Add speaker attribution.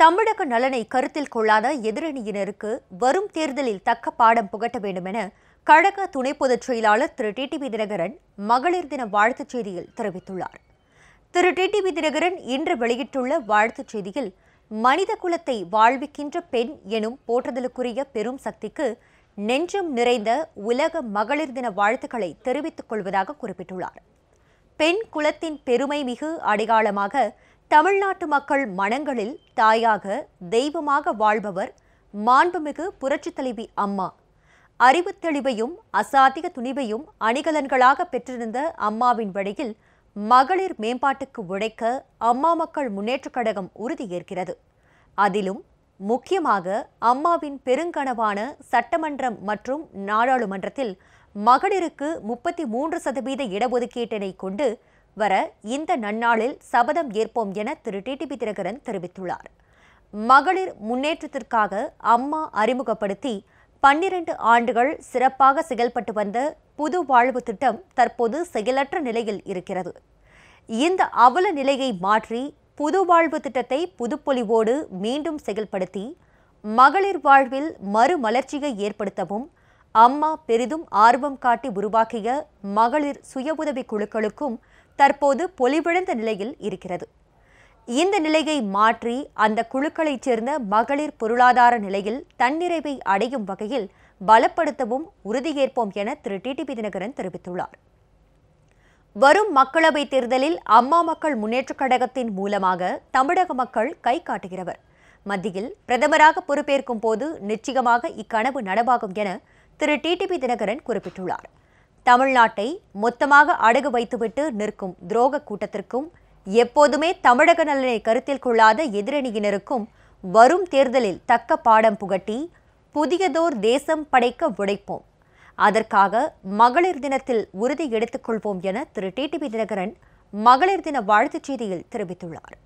Speaker 1: தமிழக நலனை கருத்தில் கொள்ளாத எதிரணியினருக்கு வரும் தேர்தலில் தக்க பாடம் புகட்ட வேண்டும் என கழக துணை பொதுச் செயலாளர் திரு டிடிவி தினகரன் மகளிர் தின வாழ்த்துச் செய்தியில் தெரிவித்துள்ளார். திரு டிடிவி தினகரன் இன்று வெளியிட்டுள்ள வாழ்த்துச் செய்தியில், மனித குலத்தை வாழ்விக்கின்ற பெண் எனும் போற்றுதலுக்குரிய பெரும் சக்திக்கு நெஞ்சம் நிறைந்த உலக மகளிர் தின வாழ்த்துக்களை தெரிவித்துக் கொள்வதாக குறிப்பிட்டுள்ளார். பெண் குலத்தின் பெருமை மிகு அடையாளமாக தமிழ்நாட்டு மக்கள் மனங்களில் தாயாக தெய்வமாக வாழ்பவர் மாண்புமிகு புரட்சித் தலைவி அம்மா. அறிவுத் தெளிவையும் அசாத்திய துணிவையும் அணிகலன்களாக பெற்றிருந்த அம்மாவின் வழியில் மகளிர் மேம்பாட்டுக்கு உழைக்க அம்மா மக்கள் முன்னேற்றக் கழகம் உறுதியேற்கிறது. அதிலும் முக்கியமாக அம்மாவின் பெருங்கனவான சட்டமன்றம் மற்றும் நாடாளுமன்றத்தில் மகளிருக்கு 33% இடஒதுக்கீட்டினை கொண்டு வர இந்த நன்னாளில் சபதம் ஏற்போம் என திரு டிடிவி தினகரன் தெரிவித்துள்ளார். மகளிர் முன்னேற்றத்திற்காக அம்மா அறிமுகப்படுத்தி 12 ஆண்டுகள் சிறப்பாக செயல்பட்டு வந்த புது வாழ்வு திட்டம் தற்போது செயலற்ற நிலையில் இருக்கிறது. இந்த அவல நிலையை மாற்றி புது வாழ்வு திட்டத்தை புதுப்பொலிவோடு மீண்டும் செயல்படுத்தி மகளிர் வாழ்வில் மறுமலர்ச்சியை ஏற்படுத்தவும் அம்மா பெரிதும் ஆர்வம் காட்டி உருவாக்கிய மகளிர் சுய உதவி குழுக்களுக்கும் தற்போது பொலிவிழந்த நிலையில் இருக்கிறது. இந்த நிலையை மாற்றி அந்த குழுக்களைச் சேர்ந்த மகளிர் பொருளாதார நிலையில் தன்னிறைவை அடையும் வகையில் பலப்படுத்தவும் உறுதியேற்போம் என திரு டிடிவி தினகரன் தெரிவித்துள்ளார். வரும் மக்களவைத் தேர்தலில் அம்மா மக்கள் முன்னேற்றக் கழகத்தின் மூலமாக தமிழக மக்கள் கை காட்டுகிறவர். மத்தியில் பிரதமராக பொறுப்பேற்கும் போது நிச்சயமாக இக்கனவு நனவாகும் என திரு டிடிவி தினகரன் குறிப்பிட்டுள்ளார். தமிழ்நாட்டை மொத்தமாக அடகு வைத்துவிட்டு நிற்கும் துரோக கூட்டத்திற்கும் எப்போதுமே தமிழக நலனை கருத்தில் கொள்ளாத எதிரணியினருக்கும் வரும் தேர்தலில் தக்க பாடம் புகட்டி புதியதோர் தேசம் படைக்க உழைப்போம். அதற்காக மகளிர் தினத்தில் உறுதி எடுத்துக் கொள்வோம் என திரு டிடிவி தினகரன் மகளிர் தின வாழ்த்துச் செய்தியில் தெரிவித்துள்ளார்.